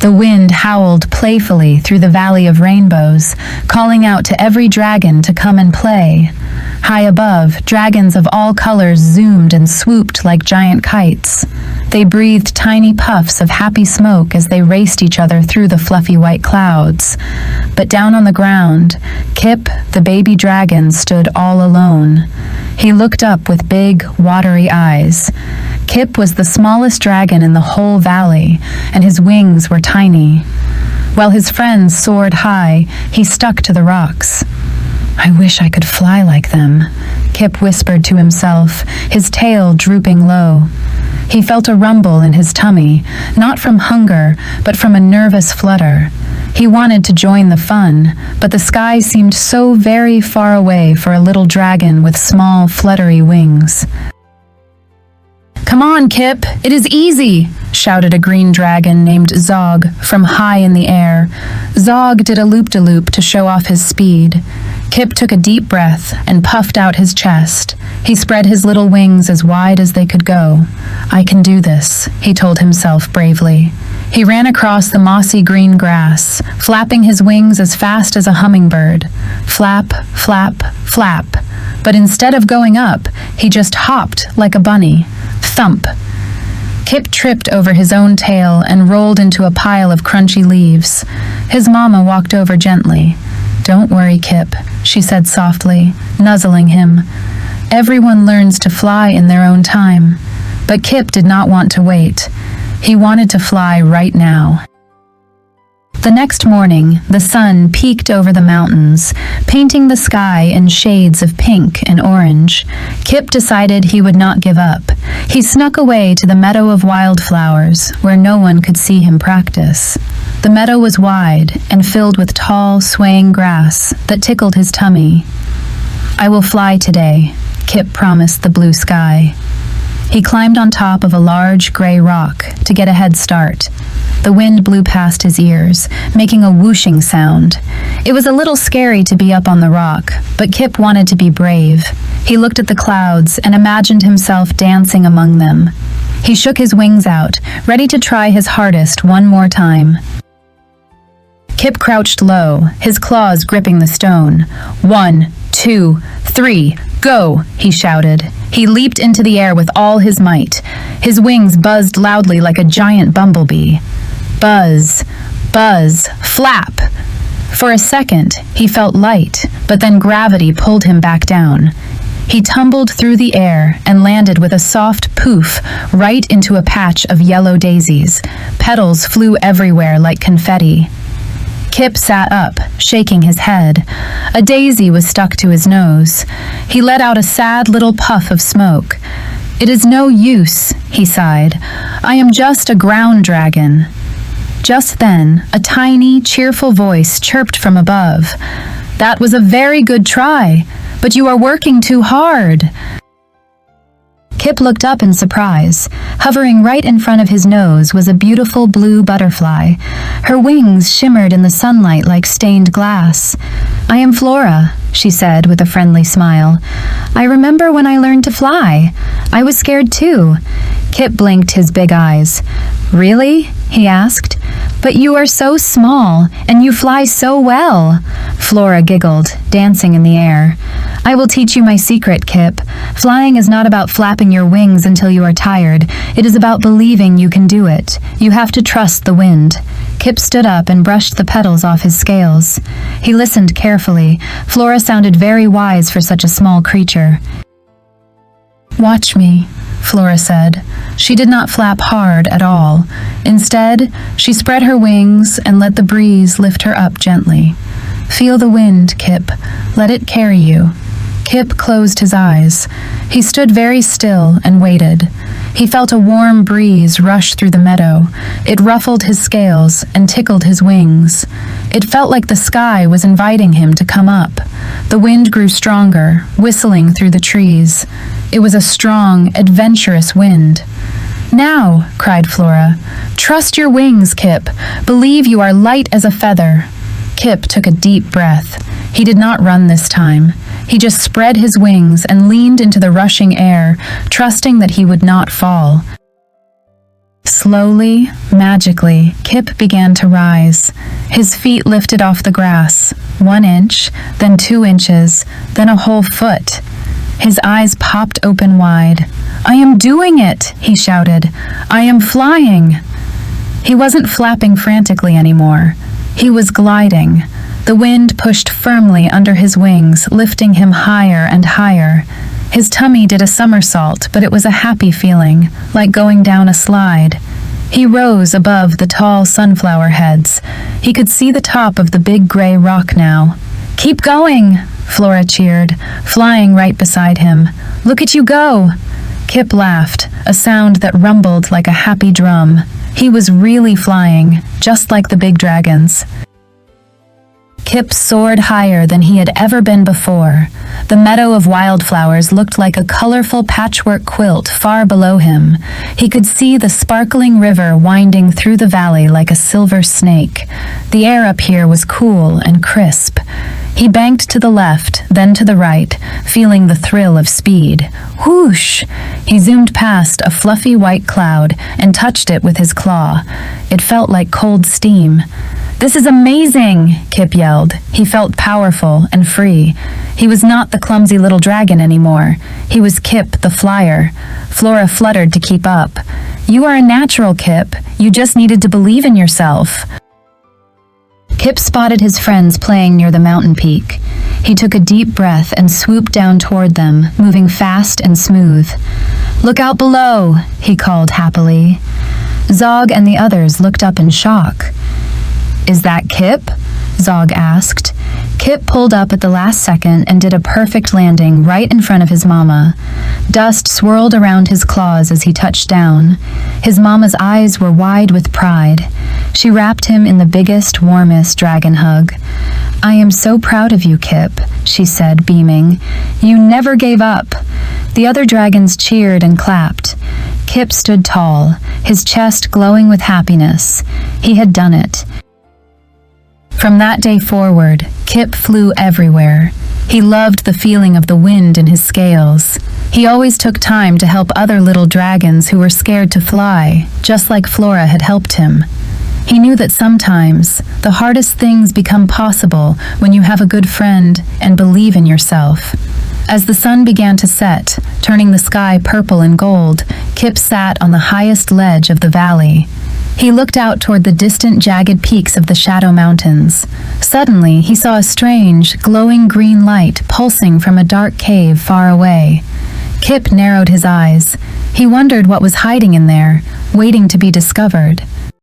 The wind howled playfully through the valley of rainbows, calling out to every dragon to come and play. High above, dragons of all colors zoomed and swooped like giant kites. They breathed tiny puffs of happy smoke as they raced each other through the fluffy white clouds. But down on the ground, Kip, the baby dragon, stood all alone. He looked up with big, watery eyes. Kip was the smallest dragon in the whole valley, and his wings were tiny. While his friends soared high, he stuck to the rocks. "I wish I could fly like them," Kip whispered to himself, his tail drooping low. He felt a rumble in his tummy, not from hunger, but from a nervous flutter. He wanted to join the fun, but the sky seemed so very far away for a little dragon with small, fluttery wings. "Come on, Kip, it is easy," shouted a green dragon named Zog from high in the air. Zog did a loop-de-loop to show off his speed. Kip took a deep breath and puffed out his chest. He spread his little wings as wide as they could go. "I can do this," he told himself bravely. He ran across the mossy green grass, flapping his wings as fast as a hummingbird. Flap, flap, flap. But instead of going up, he just hopped like a bunny. Thump. Kip tripped over his own tail and rolled into a pile of crunchy leaves. His mama walked over gently. "Don't worry, Kip," she said softly, nuzzling him. "Everyone learns to fly in their own time." But Kip did not want to wait. He wanted to fly right now. The next morning, the sun peeked over the mountains, painting the sky in shades of pink and orange. Kip decided he would not give up. He snuck away to the meadow of wildflowers, where no one could see him practice. The meadow was wide and filled with tall, swaying grass that tickled his tummy. "I will fly today," Kip promised the blue sky. He climbed on top of a large gray rock to get a head start. The wind blew past his ears, making a whooshing sound. It was a little scary to be up on the rock, but Kip wanted to be brave. He looked at the clouds and imagined himself dancing among them. He shook his wings out, ready to try his hardest one more time. Kip crouched low, his claws gripping the stone. "1, 2, 3, go!" he shouted. He leaped into the air with all his might. His wings buzzed loudly like a giant bumblebee. Buzz, buzz, flap! For a second, he felt light, but then gravity pulled him back down. He tumbled through the air and landed with a soft poof right into a patch of yellow daisies. Petals flew everywhere like confetti. Kip sat up, shaking his head. A daisy was stuck to his nose. He let out a sad little puff of smoke. "It is no use," he sighed. "I am just a ground dragon." Just then, a tiny, cheerful voice chirped from above. "That was a very good try, but you are working too hard." Kip looked up in surprise. Hovering right in front of his nose was a beautiful blue butterfly. Her wings shimmered in the sunlight like stained glass. "I am Flora," she said with a friendly smile. "I remember when I learned to fly. I was scared too." Kip blinked his big eyes. "Really?" he asked. "But you are so small, and you fly so well." Flora giggled, dancing in the air. "I will teach you my secret, Kip. Flying is not about flapping your wings until you are tired. It is about believing you can do it. You have to trust the wind." Kip stood up and brushed the petals off his scales. He listened carefully. Flora sounded very wise for such a small creature. "Watch me," Flora said. She did not flap hard at all. Instead, she spread her wings and let the breeze lift her up gently. "Feel the wind, Kip. Let it carry you." Kip closed his eyes. He stood very still and waited. He felt a warm breeze rush through the meadow. It ruffled his scales and tickled his wings. It felt like the sky was inviting him to come up. The wind grew stronger, whistling through the trees. It was a strong, adventurous wind. "Now," cried Flora. "Trust your wings, Kip. Believe you are light as a feather." Kip took a deep breath. He did not run this time. He just spread his wings and leaned into the rushing air, trusting that he would not fall. Slowly, magically, Kip began to rise. His feet lifted off the grass, 1 inch, then 2 inches, then a whole foot. His eyes popped open wide. "I am doing it!" he shouted. "I am flying!" He wasn't flapping frantically anymore. He was gliding. The wind pushed firmly under his wings, lifting him higher and higher. His tummy did a somersault, but it was a happy feeling, like going down a slide. He rose above the tall sunflower heads. He could see the top of the big gray rock now. "Keep going!" Flora cheered, flying right beside him. "Look at you go!" Kip laughed, a sound that rumbled like a happy drum. He was really flying, just like the big dragons. Kip soared higher than he had ever been before. The meadow of wildflowers looked like a colorful patchwork quilt far below him. He could see the sparkling river winding through the valley like a silver snake. The air up here was cool and crisp. He banked to the left, then to the right, feeling the thrill of speed. Whoosh! He zoomed past a fluffy white cloud and touched it with his claw. It felt like cold steam. "This is amazing!" Kip yelled. He felt powerful and free. He was not the clumsy little dragon anymore. He was Kip, the flyer. Flora fluttered to keep up. "You are a natural, Kip. You just needed to believe in yourself." Kip spotted his friends playing near the mountain peak. He took a deep breath and swooped down toward them, moving fast and smooth. "Look out below," he called happily. Zog and the others looked up in shock. "Is that Kip?" Zog asked. Kip pulled up at the last second and did a perfect landing right in front of his mama. Dust swirled around his claws as he touched down. His mama's eyes were wide with pride. She wrapped him in the biggest, warmest dragon hug. "I am so proud of you, Kip," she said, beaming. "You never gave up." The other dragons cheered and clapped. Kip stood tall, his chest glowing with happiness. He had done it. From that day forward, Kip flew everywhere. He loved the feeling of the wind in his scales. He always took time to help other little dragons who were scared to fly, just like Flora had helped him. He knew that sometimes the hardest things become possible when you have a good friend and believe in yourself. As the sun began to set, turning the sky purple and gold, Kip sat on the highest ledge of the valley. He looked out toward the distant jagged peaks of the Shadow Mountains. Suddenly, he saw a strange, glowing green light pulsing from a dark cave far away. Kip narrowed his eyes. He wondered what was hiding in there, waiting to be discovered.